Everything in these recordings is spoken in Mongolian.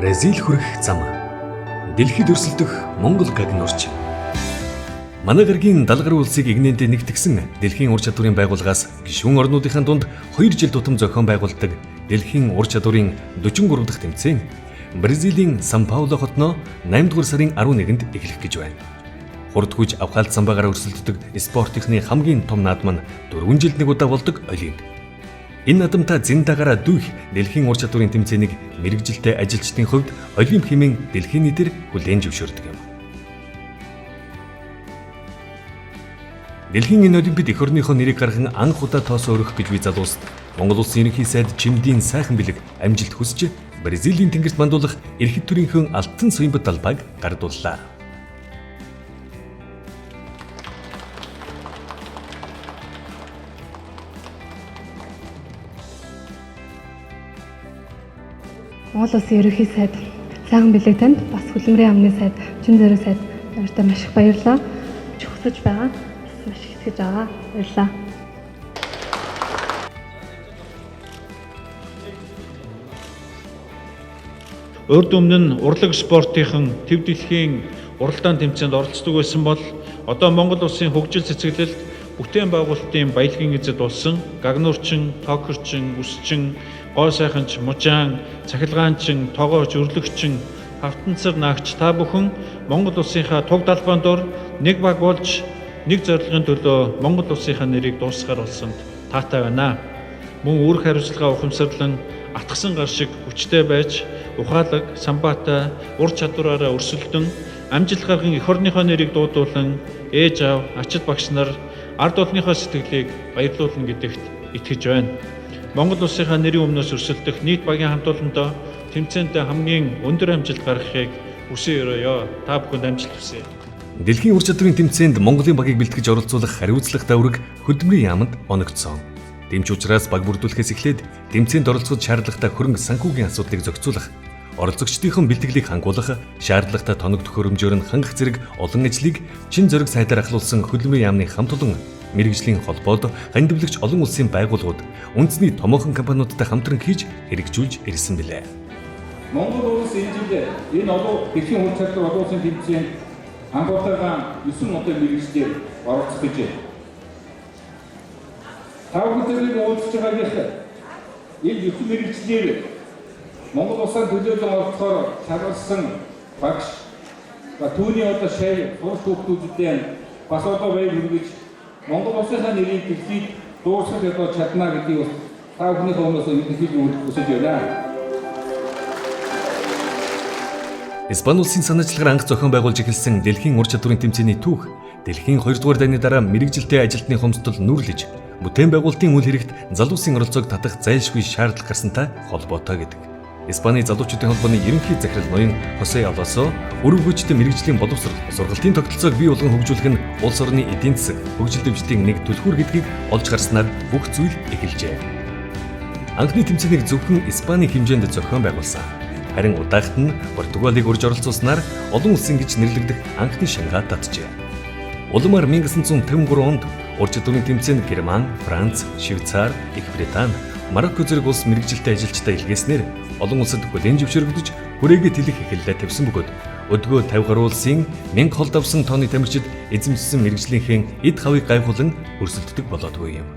Бразил хүрэх зам. Дэлхийд өрсөлдөх Монгол Гагнуурч. Манай гарагийн 70 гаруй улсыг игнэнтэй нэгтгсэн дэлхийн ур чадварын байгууллагаас гишүүн орнуудынхаа дунд 2 жил тутам зохион байгуулдаг дэлхийн ур чадварын 43 дахь тэмцээн Бразилийн Сан Пауло хотноо 8 дугаар сарын 11-нд эхлэх гэж байна. Хурд хүч авхаалт самбаагаар өрсөлддөг спортынхны хамгийн том наадам нь 4 жилд нэг удаа болдог Олимп. Энэ наадамтай зэндагаараа дүүх дэлхийн ур чадварын тэмцээнийг мэрэгжилтэй ажилчдын хувьд Олимп хэмээн дэлхийн нийтээр хүлээн зөвшөөрдөг юм. Дэлхийн энэ Олимпиад эх орныхоо нэрийг гарган анх удаа тоос өргөх гэж би залуусд Монгол улсын ерөнхий сайд Чимдийн сайхан бэлэг амжилт хүсэж Бразилийн тэнгэрт мандуулах эрхэт төрийнхөө алтан суймбат талбайг гардууллаа. Монгол улсын ерөнхий сайд сайхан бэлэг танд бас хөдөлмөрийн амны сайд чин зэрэг сайд нартай маш их баярлалаа. Чухсаж байгаа. Маш их итгэж байгаа. Баярлалаа. Урд өмнө нь урлаг спортынхан төв дэлхийн уралдаан тэмцээнд оролцдог байсан бол одоо Монгол улсын хөгжил цэцэглэлд бүтээн байгуулалтын баялагын эзэд болсон Гагнуурчин, Токерчин, Үсчин, гоо сайханч, мужаан, цахилгаанчин, тогооч, өрлөгчин, хавтанцар наагч та бүхэн Монгол улсынхаа туг далбаан дор нэг баг болж нэг зорилгын төлөө Монгол улсынхаа нэрийг дуусгаар болсонд таатай байна. Мөн үүрэг хариуцлага ухамсарлан атгсан гар шиг хүчтэй байж ухаалаг, самбаатай, ур чадвараараа өрсөлдөн амжилт гарган эх орныхоо нэрийг дуудуулан ээж аав, ачид багш нар ард олонныхоо сэтгэлийг баярлуулна гэдэгт итгэж байна. Монгол улсынхаа нэрийн өмнөөс өрсөлдөх нийт багийн хамтууландаа тэмцээндээ хамгийн өндөр амжилт гаргахыг хүсэн өрөөё. Та бүхэнд амжилт хүсье. Дэлхийн ур чадварын тэмцээнд Монголын багийг бэлтгэж оролцуулах хариуцлагатай үүрэг хөдөлмөрийн яамд оногдсон. Тэмч учраас баг бүрдүүлэхээс эхлээд тэмцээнд оролцоход шаардлагатай хөрөнгө санхүүгийн асуудлыг зохицуулах, оролцогчдын бэлтгэлийг хангуулах, шаардлагатай тоног төхөөрөмжөөр нь хангах зэрэг олон ажлыг чин зориг сайдаар ахлуулсан хөдөлмөрийн яамны хамт олон мэрэгжлийн холбоод хандивлагч олон улсын байгууллагууд үндэсний томоохон компаниудтай хамтран хийж хэрэгжүүлж ирсэн билээ. Монгол улс энэ жил энэ олон дэлхийн ур чадвар олон улсын тэмцээнд анхуутайгаа 9 удаа мэрэгчлэр оролцох гэж байна. Тавхтыг уулзж байгаагийнх энэ 9 мэрэгчлэр Монгол улсад төлөөлөн оролцохоор шалгалсан багш түүний одоо шай сурч хүүхдүүдтэй бас одоо баяр хүргэж Монгол улсынхаа нэрийг дэлхийд дуусгах одоо чадна гэдгийг та бүхний өмнөөс мэдээлж өгсөж байна. Испани улсын санаачлагаар анх зохион байгуулж эхэлсэн дэлхийн ур чадварын тэмцээний түүх дэлхийн 2 дугаар дайны дараа мэрэгжилтэй ажилтны хомсдол нүүрлэж бүтээн байгуулалтын үйл хэрэгт залуусын оролцоог татах зайлшгүй шаардлага гарсантай холбоотой гэдэг. Испани залуучуудын холбооны ерөнхий захирал ноён Хосе Алосо өргөгчтэй мэрэгжлийн боловсрол сургалтын тогтолцоог бий болгон хөгжүүлэх нь улс орны эдийн засаг хөгжил дэвшлийн нэг түлхүүр гэдгийг олж харснаар бүх зүйл эхэлжээ. Анхны тэмцээнийг зөвхөн Испани хэмжээнд зохион байгуулсан. Харин удаагт нь Португалийг урьж оролцуулснаар олон улсын гэж нэрлэгдэх анхны шангаа татжээ. Улмаар 1953 онд ур чадварын тэмцээнд Герман, Франц, Швейцар, Их Британи, Марокко зэрэг улс мэрэгжилтэй ажилчдаа илгээснээр олон улсад хүлээн зөвшөөрөгдөж хүрээгээ тэлэх эхэллээ тавьсан бөгөөд өдгөө 50 гаруй улсын 1000 хол давсан тооны тамирчид эзэмшсэн мэрэгжлийнхээ эд хавыг гайхуулан өрсөлддөг болоодгүй юм.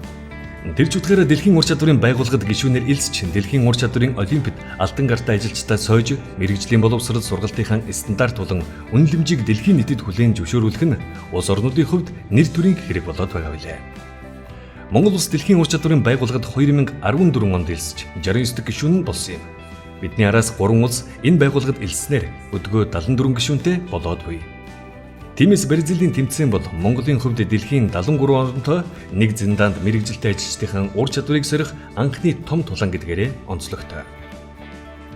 Тэр чүтгэрээр дэлхийн ур чадварын байгууллагад гишүүнээр элсч дэлхийн ур чадварын Олимпиад алтан гартай ажилчдаа сойж мэрэгжлийн боловсрол сургалтынхаа стандарт болон үнэлэмжийг дэлхийн нийтэд хүлээн зөвшөөрүүлэх нь улс орнуудын хувьд нэр төрийн хэрэг болоод байгаа билээ. Монгол улс дэлхийн ур чадварын байгууллагад 2014 онд элсч 69 дэх гишүүн болсон юм. Бидний араас 3 улс энэ байгууллагад элснээр өдгөө 74 гишүүнтэй болоод буй. Тиймээс Бразилийн тэмцээн бол Монголын хувьд дэлхийн 73 оронтой нэг зиндаанд мэрэгжилтэй ажилчдын ур чадварыг сорих анхны том тулаан гэдгээрээ онцлогтой.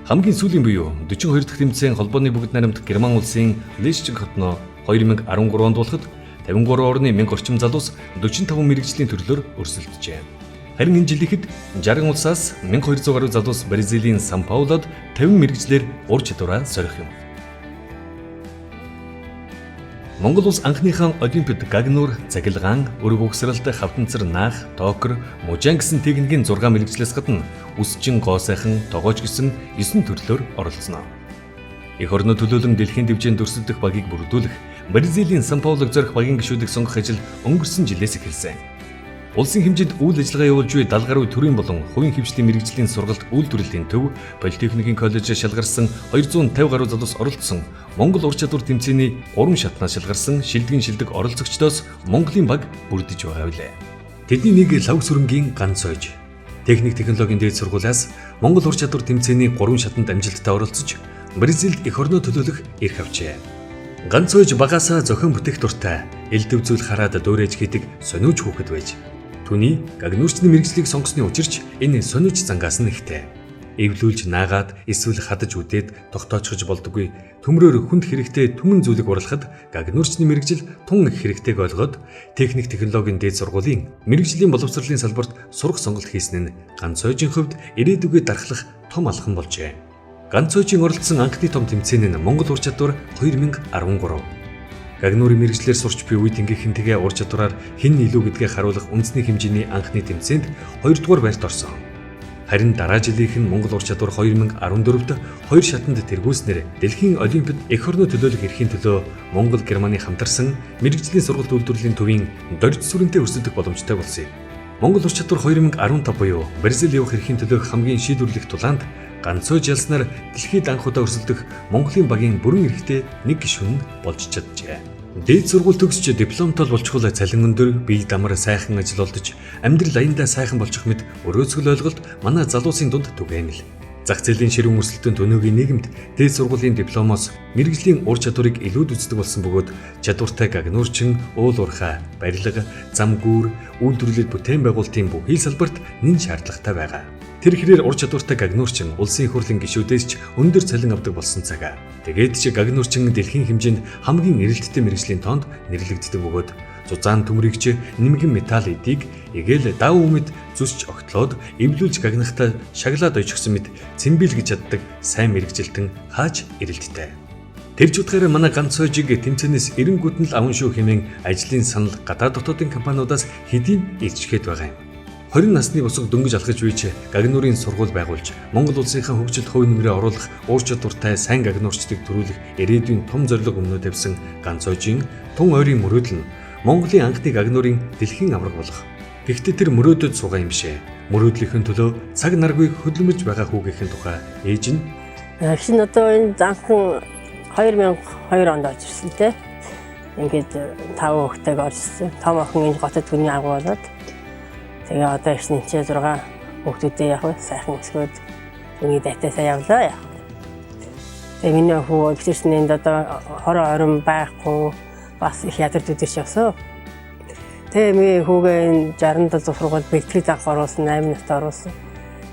Хамгийн сүүлийн буюу 42 дахь тэмцээн холбооны бүгд найрамдах Герман улсын Лейпциг хотноо 2013 онд болоход 53 орны 1000 орчим залуус 45 мэрэгжлийн төрлөөр өрсөлдөжээ. Харин энэ жилийнхэд 60 улсаас 1200 гаруй залуус Бразилийн Сан Паулод 50 мэрэгжлэр ур чадвараа сорих юм. Монгол улс анхныхаа Олимпиад Гагнуур, цахилгаан, өргө угсралт, хавтанцар наах, токер, мужаан гэсэн техникийн 6 мэрэгчлээс гадна үсчин, гоо сайхан, тогооч гэсэн 9 төрлөөр оролцсноо. Эх орноо төлөөлөн дэлхийн дэвжээнд өрсөлдөх багийг бүрдүүлэх Бразилийн Сан Паулог зорих багийн гишүүдийг сонгох ажил өнгөрсөн жилээс эхэлсэн. Улсын хэмжээнд үйл ажиллагаа явуулж буй 70 гаруй төрийн болон хувийн хөгжлийн мэрэгжлийн сургалт үйлдвэрлэлийн төв, политехникийн коллежид шалгарсан 250 гаруй залуус оролцсон Монгол ур чадвар тэмцээний 3 шатнаас шалгарсан шилдэг оролцогчдоос Монголын баг бүрдэж байгаа билээ. Тэдний нэг лав сүрэнгийн ганц ойж техник технологийн дээд сургуулиас Монгол ур чадвар тэмцээний 3 шатанд амжилттай оролцож Бразилд эх орноо төлөөлөх эрх авчээ. Ганц ойж багаасаа зохион бүтээх дуртай, элдв зүйл хараад дуурайж хийдэг сониуч хүүхэд байж. Түүний гагнуурчны мэрэгжлийг сонгосны учирч энэ сониуч зангаас нь ихтэй. Эвлүүлж наагаад эсвэл хадаж үдээд тогтоочхож болдоггүй төмрөөр хүнд хэрэгтэй түмэн зүйлийг урлахад гагнуурчны мэрэгжил тун их хэрэгтэйг ойлгоод техник технологийн дээд сургуулийн мэрэгжлийн боловсролын салбарт сурах сонголт хийсэн нь ганц ойжийн хувьд ирээдүгээ дарахлах том алхам болжээ. Ганц ойжийн оролцсон анхны том тэмцээн нь Монгол ур чадвар 2013. Гагнуурын мэрэгчлэр сурч буй үед ингэхэнтэйгээ ур чадвараар хэн илүү гэдгээ харуулах үндэсний хэмжээний анхны тэмцээнд 2 дугаар байрт орсон. Харин дараа жилийнх нь Монгол ур чадвар 2014-д 2 шатанд тэргүүлснээр дэлхийн олимпиад эх орноо төлөөлөх эрхийн төлөө Монгол Германы хамтарсан мэрэгжлийн сургалт үйлдвэрлэлийн төвийн дорж сүрэнтэй өрсөлдөх боломжтой болсон. Монгол ур чадвар 2015 буюу Бразил явах эрхийн төлөөх хамгийн шийдвэрлэх тулаанд ганц ойж ялснаар дэлхийд анх удаа өрсөлдөх Монголын багийн бүрэн эрхтэй нэг гишүүн болж чаджээ. Дээд сургууль төгсч дипломтой болчихвол цалин өндөр, бие дамар сайхан ажил олдож, амьдрал аяндаа сайхан болчих мэд өрөөцгөл ойлголт манай залуусын дунд түгээмэл. Зах зээлийн ширүүн өрсөлдөөн өнөөгийн нийгэмд дээд сургуулийн дипломоос мэрэгжлийн ур чадварыг илүүд үздэг болсон бөгөөд чадвартай гагнуурчин, уул уурхай, барилга, зам гүүр, үйлдвэрлэл бүтээн байгуулалтын бүхий салбарт нэн шаардлагатай байгаа. Тэр хэрээр ур чадвартай гагнуурчин улсын их хурлын гишүүдээс ч өндөр цалин авдаг болсон цаг. Тэгээд ч гагнуурчин дэлхийн хэмжээнд хамгийн эрэлттэй мэрэгжлийн тоонд нэрлэгддэг бөгөөд зузаан төмрөгч нэмгэн металл эдийг эгээл дав өмнөд зүсч огтлоод эвлүүлж гагнахтай шаглаад ойчгсон мэд цэмбийлгэж чаддаг сайн мэрэгжилтэн хаач эрэлттэй. Тэрч утгаараа манай ганц ойжиг тэмцээнээс эренгүүтэн л аван шүү хэмээн ажлын санал гадаад дотоодын компаниудаас хэдийн илчгээд байгаа юм. 20 насны босго дөнгөж алхаж үйч гагнуурын сургууль байгуулж Монгол улсынхаа хөгжилд хувь нэмрээ оруулах ур чадвартай сайн гагнуурчдыг төрүүлэх ирээдүйн том зорилго өмнөө тавьсан ганц ойжийн тун ойрын мөрөөдөл нь Монголын анхны гагнуурын дэлхийн авраг болох. Гэхдээ тэр мөрөөдөд суугаа юм шээ. Мөрөөдлийнхын төлөө цаг наргүй хөдөлмөж байгаа хүүгийнхэн тухай ээж нь шинэ одоо энэ занхан 2002 онд орж ирсэн те. Ингээд 5 хүүхдтэйг орж ирсэн. Том охин энэ готод хүний агуу болоод тэгээ одоо их нэмчээ 6 хүүхдүүдээ яг сайхан өсгөөд үний дайтасаа явлаа яа. Тэгээ миний хүү ихэрсэн энд одоо хороо орон байхгүй бас их ядард үдэрч явсан. Тэгээ миний хүүгээ 67 сургууль бэлтгэл анх оруулсан 8 настай оруулсан.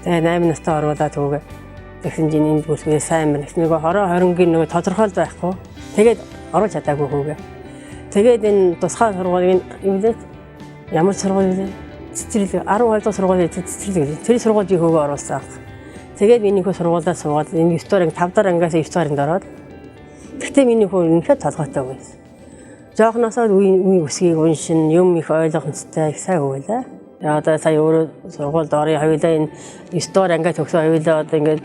Тэгээ 8 настай оруулаад хүүгээ тэгсэн чинь энд бүрсгээ сайн байна. Нэг хороо хоронгийн нэг тодорхойл байхгүй. Тэгээд оруулж чадаагүй хүүгээ. Тэгээд энэ тусгай сургуулийн юм дээр ямар сургууль вэ? Цэцэрлэг 12 дахь сургуулийн цэцэрлэг. Тэр сургуулийн хөвгөө оруулсан. Тэгээд миний хөө сургуулиудаа суугаад энэ 9 дахь анги 5 дахь ангиас 9 дахь ангид ороод. Гэхдээ миний хөө үнэхээр толгойтой байсан. Жоохносоо үе өсгийг уншин юм их ойлгомжтой их сайн хөвөлээ. Одоо сая өөрөө сургуульд орё хавилаа энэ 9 дахь ангиас төгсөө хавилаа одоо ингээд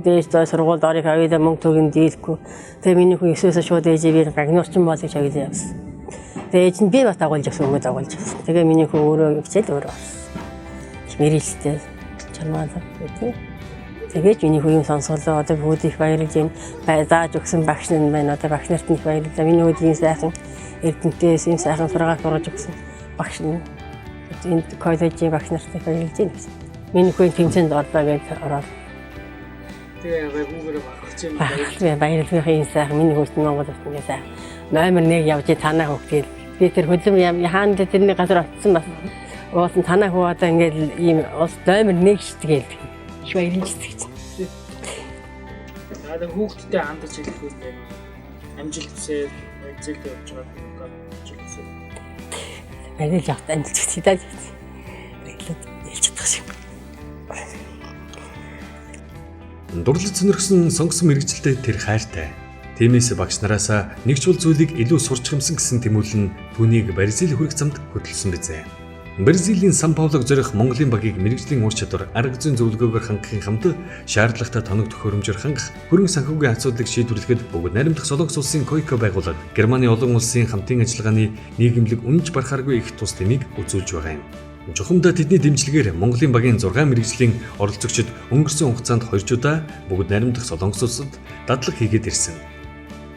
дээж доо сургуульд орё хавилаа мөнгө төгөн дийлэхгүй. Тэгээ миний хөө 9-өөс шууд ээж би гагнуурчин бол гэж хавилаа явсан. Тэгээд би бас дагуулж авсан өгөөд дагуулж авсан. Тэгээ миний хөө өөрөө хичээл өөрөө болсон. Мэрэлтэй чармаалаа гэдэг. Тэгээд миний хөө юм сонсголоо одоо бүгд их баярлж юм зааж өгсөн багш нар байна. Одоо багш нарт их баярлалаа. Миний хөө сайхан эрдэнтээс юм сайхан сургаал сургаж өгсөн багш нар. Энэ коллежийн багш нарт баярлж байна. Миний хөө тэмцээнд орлоо гэж ороод. Тэгээ гайхуугаар багч юм баярлалаа юм сайхан миний хөөс Монгол улсын сайхан номер 1 явж танаа хөгтөл би тэр хөдлөм хаанд тэрний газар очсон бас уусан танаа хөө одоо ингээд ийм ус номер 1 штэгээл их баярлж байгаа. Надад хүүхдтэй хандаж ирэх юм байна. Амжилт хүсээ зэлтэй явж байгаа юм байна. Баярлж авт амжилт хүсье даа. Хэлж чадах шиг. Дурлал сонирхсон сонгосон мэрэгчлээ тэр хайртай. Тиймээс багш нараасаа нэг чул зүйлийг илүү сурч хэмсэн гэсэн тэмүүлэн түүнийг Бразил хүрэх замд хөтлсөн бизээ. Бразилийн Сан Паулог зорих Монголын багийг мэрэгжлийн ур чадвар, арга зүйн зөвлөгөөгөөр хангахын хамт шаардлагатай тоног төхөөрөмжөөр хангах, хөрөнгө санхүүгийн асуудлыг шийдвэрлэхэд бүгд найрамдах Солонгос улсын КОИКО байгууллага Германы олон улсын хамтын ажиллагааны нийгэмлэг үнэнч барахааргүй их тус тэмийг үзүүлж байгаа юм. Жухамдаа тэдний дэмжлэгээр Монголын багийн 6 мэрэгжлийн оролцогчид өнгөрсөн хугацаанд 2 удаа бүгд найрамдах Солонгос улсад дадлаг хийгээд ирсэн.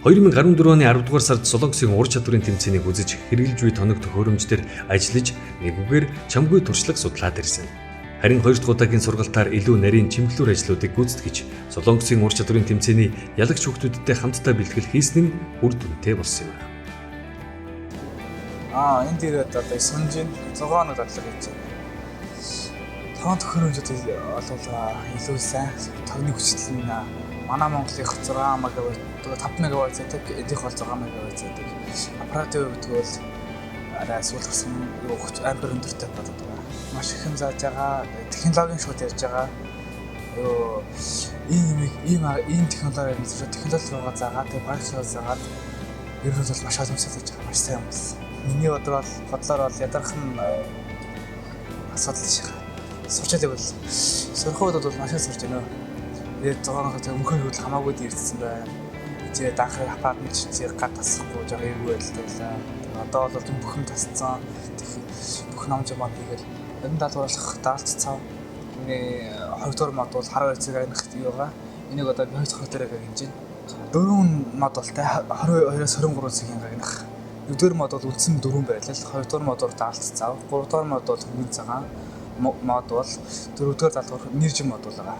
2014 оны 10 дугаар сард Солонгосын ур чадварын тэмцээнийг үзэж хэрэгжилж буй тоног төхөөрөмждөр ажиллаж нэгүгээр чамгүй туршлага судлаад ирсэн. Харин 2 дахь удаагийн сургалтаар илүү нарийн чимэглүүр ажлуудыг гүйцэтгэж Солонгосын ур чадварын тэмцээний ялагч хүүхдүүдтэй хамтдаа бэлтгэл хийсэн нь үр дүнтэй болсон юм. Энд ирээд одоо Сүнжин 6 хоног дадлаг хийж байна. Тоон төхөөрөмжүүд олвол илүү сайн тогны хүчтэй нь манай Монголынх 6 мегаватт 5 мегаватт зэдэг, эдийнх бол 6 мегаватт зэдэг. Аппаратын хувьд бол арай суулгасан ампер өндөртэй боддог. Маш их юм зааж байгаа, технологийн шууд ярьж байгаа. Ийм технологи руугаа заагаад, багшлаа заагаад ер нь бол маш олон зүйл хийж байгаа, маш сайн юм байна. Миний бодлоор бол ядархан асуудал шиг. Сурчаадаг бол сурхуудад бол маш их сурч байна. Тэгээд 6 хоногт өмнөхөр хөл хамаагүй дээрдсэн байна. Тэгээд анхны аппаратны чичиг гад тасахгүй жоо эвгүй байлаа. Одоо бол бүхэн тасцсан. Бүх ном жамаа хийгээл энэ даалгуулах даалт цав. Миний 2 дугаар мод бол хар байцыг аних байгаа. Энийг одоо би 2 дахь дээрээ гинж байна. 4 мод бол 22-оос 23 цагийн гагнах. 1 дугаар мод бол үндсэн 4 байлаа. 2 дугаар мод бол даалт цав. 3 дугаар мод бол хөнгөн цагаан мод бол 4 дугаар даалгавар нэржин мод байгаа.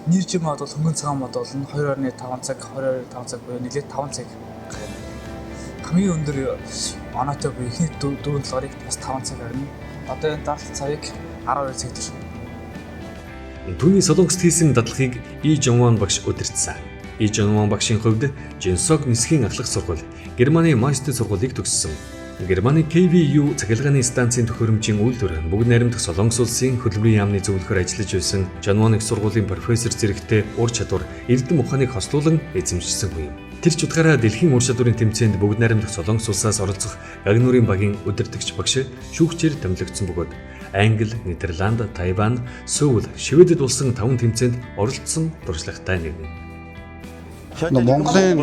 Нэржин мод бол хөнгөн цагаан мод бол 2.5 цаг, 2.5 цаг буюу нэлээд 5 цаг. Хамгийн өндөр оноотой буюу ихний 4 талгаарыг бас 5 цаг харна. Одоо энэ даалт цавыг 12 цаг төрш. Түүний Солонгост хийсэн дадлагыг И Жонвон багш удирдсан. И Жонвон багшийн хувьд Жинсог нисхийн ахлах сургууль, Германы Майстер сургуулийг төгссөн. Германы KVU цахилгааны станцын төхөөрөмжийн үйлдвэр бүгд найрамдах Солонгос улсын хөдөлмөрийн яамны зөвлөхөр ажиллаж байсан Жонвон их сургуулийн профессор зэрэгтэй ур чадвар эрдэм ухааныг хослуулан эзэмшсэн хүн юм. Тэр ч утгаараа дэлхийн ур чадварын тэмцээнд бүгд найрамдах Солонгос улсаас оролцох Гагнуурын багийн удирдагч багш шүүгчээр томилогдсон бөгөөд Англи, Нидерланд, Тайван, Сөүл, Шведэд улсын 5 тэмцээнд оролцсон туршлагатай нэг. Монголын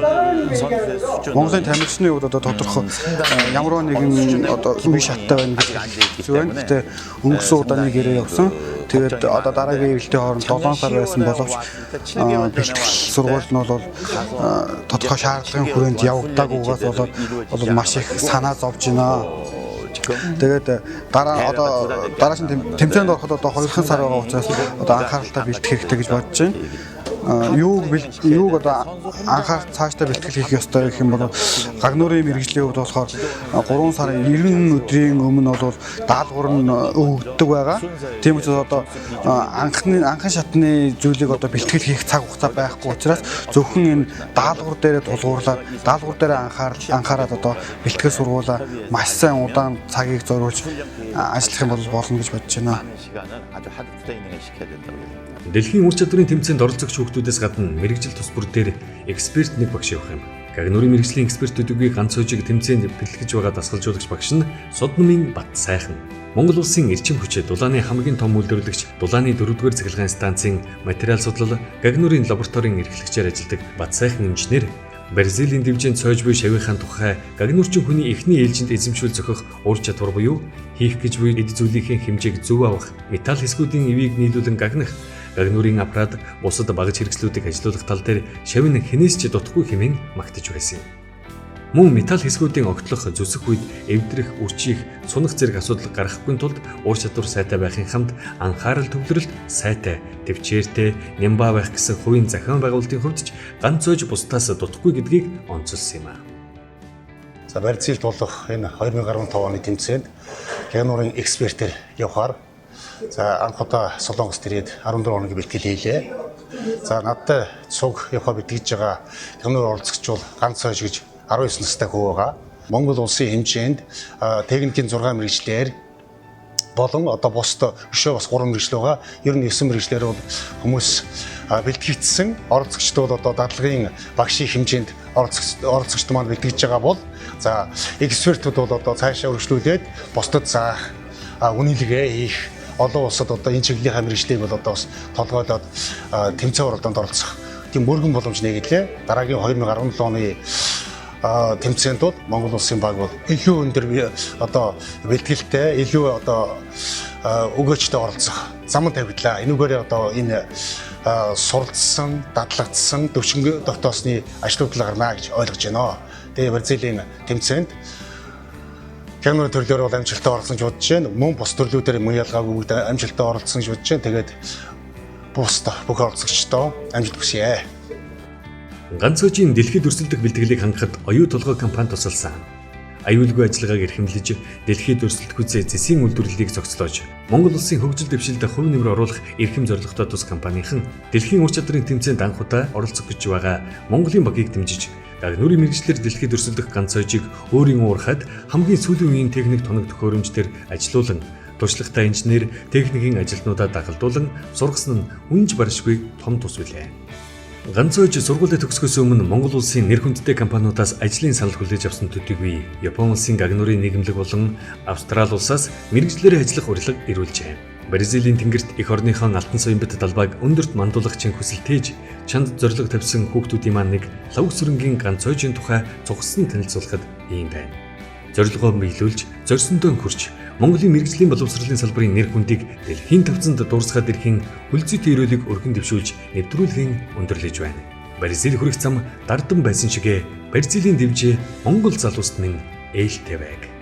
тамирчны хувьд одоо тодорхой ямар нэгэн одоо үе шаттай байна гэж байна. Гэтэ өнгөрсөн удаа нэг ирээ явсан. Тэгээд одоо дараагийн ивэлтийн хооронд 7 сар байсан боловч бэлтгэл сургууль нь бол тодорхой шаардлагын хүрээнд явагдаагүйгээс болоод маш их санаа зовж байна. Тэгээд дараагийн тэмцээнд ороход одоо 2 сар байгаа учраас одоо анхааралтай бэлтгэх хэрэгтэй гэж бодож байна. Юуг одоо анхаар цаашдаа бэлтгэл хийх ёстой гэх юм бол Гагнуурын мэргэжлийн хувьд болохоор 3 сарын 90 өдрийн өмнө бол даалгавар нь өгдөг байгаа. Тийм учраас одоо анхны шатны зүйлийг одоо бэлтгэл хийх цаг хугацаа байхгүй учраас зөвхөн энэ даалгавар дээрээ тулгуурлаад даалгавар дээрээ анхаарал одоо бэлтгэл сургуулаа маш сайн удаан цагийг зориулж ажиллах юм бол болно гэж бодож байна. Дэлхийн ур чадварын тэмцээнд оролцогч хүүхдүүдээс гадна мэрэгжил тус бүр дээр эксперт нэг багш явах юм. Гагнуурын мэрэгжлийн экспертүүд үгүй ганц хожиг тэмцээнд бэлтгэж байгаа дасгалжуулагч багш нь Содномын Бат сайхан. Монгол улсын эрчим хүчээ дулааны хамгийн том үйлдвэрлэгч дулааны 4-р цахилгаан станцын материал судлал Гагнуурын лабораторийн эрхлэгчээр ажилладаг Бат сайхан инженер Бразилийн дивжин цоож буй шавийнхаа тухай Гагнуурчин хүний эхний ээлжинд эзэмшүүл зохих ур чадвар буюу хийх гэж буй эд зүйлийн хэмжээг зөв авах, металл хэсгүүдийн ивийг нийлүүлэн гагнах, Гагнуурын аппарат бусад багаж хэрэгслүүдийг ажилуулах тал дээр шавь нь хинээс ч дутхгүй хэмээн магтаж байсан юм. Мөн металл хэсгүүдийн огтлох, зүсэх үед эвдрэх, үрчийх, сунах зэрэг асуудал гаргахгүй тулд ур чадвар сайтай байхын хамт анхаарал төвлөрөлт сайтай, төвчээртэй, нямбаа байх гэсэн хувийн зохион байгуулалтын хувьд ч ганцойж бусдаас дутхгүй гэдгийг онцолсон юм а. За Бразилд болох энэ 2015 оны тэмцээнд Гагнуурын экспертээр явахаар за анх удаа Солонгост ирээд 14 хоногийн бэлтгэл хийлээ. За надтай цуг явахаа бэлтгэж байгаа Гагнуурын оролцогч бол ганц хойш гэж 19 настай хүү байгаа. Монгол улсын хэмжээнд техникийн 6 мэргэжлэр болон одоо бусд өшөө бас 3 мэргэжил байгаа. Ер нь 9 мэргэжлэр бол хүмүүс бэлтгэгдсэн. Оролцогчд бол одоо дадлагын багшийн хэмжээнд оролцогчд маань бэлтгэж байгаа бол за экспертүүд бол одоо цаашаа өргөжлүүлээд бусдад заах үнэлгээ хийх олон улсад одоо энэ чиглэлийн мэргэжлийг бол одоо бас толгойлоод тэмцээн уралдаанд оролцох тийм мөргөн боломж нэгэлээ. Дараагийн 2017 оны тэмцээндүүд Монгол улсын баг бол илүү өндөр одоо бэлтгэлтэй, илүү одоо өгөөчтэй оролцох зам тавигдлаа. Энүүгээр одоо энэ суралцсан, дадлагдсан төвчнг тогтоосны ажлууд гарна гэж ойлгож байна. Тэгээ Бразилийн тэмцээнд Гагнуур төрлөөр бол амжилттай оролцсон гэж бодож байна. Мөн бус төрлүүдээр мөн ялгаагүй бүгд амжилттай оролцсон гэж бодож байна. Тэгээд бусдаа бүх оролцогчдоо амжилт хүсье. Ганцхан дэлхийд өрсөлдөх бэлтгэлийг хангахад оюу толгой компани тусалсан. Аюулгүй ажиллагааг эрхэмлэж дэлхийд өрсөлдөх үзээ зэсийн үйлдвэрлэлийг зохицлооч Монгол улсын хөгжил дэвшилд хувь нэмэр оруулах эрхэм зорилготой тус компанийн дэлхийн ур чадрын тэмцээнд анх удаа оролцох гэж байгаа Монголын багийг дэмжиж Гагнуурын мэргэжлэр дэлхийд өрсөлдөх ганц хойжийг өөрийн уурхад хамгийн сүүлийн үеийн техник тоног төхөөрөмжтөр ажилуулан туршлагатай инженер техникийн ажилтнуудаа дагалдуулан сургасан нь үнэнч баршгүй том тус билээ. Ганц хойж сургуулийг төгсгөөс өмнө Монгол улсын нэр хүндтэй компаниудаас ажлын санал хүлээж авсан төдийгүй Япон улсын Гагнуурын нийгэмлэг болон Австрали улсаас мэргэжлэрээ ажиллах урилга ирүүлжээ. Бразилийн тэнгэрт эх орныхон алтан соён бит талбайг өндөрт мандуулагчийн хүсэл тээж чанд зориг тавьсан хүүхдүүдийн маань нэг лав сүрэнгийн ганц хойжийн тухай цугсан танилцуулахад ийм байна. Зорилгоо биелүүлж, зорьсондоо хүрч Монголын мэргэжлийн боловсролын салбарын нэр хүндийг дэлхийн тавцанд дуурсгаад ирэхин хүлцэт өрөөлийг өргөн дэвшүүлж нэвтрүүлгийн өндөрлөж байна. Бразил хүрэх зам дардан байсан шигэ Бразилийн дэвжээ Монгол залуусны ээлтэй байг.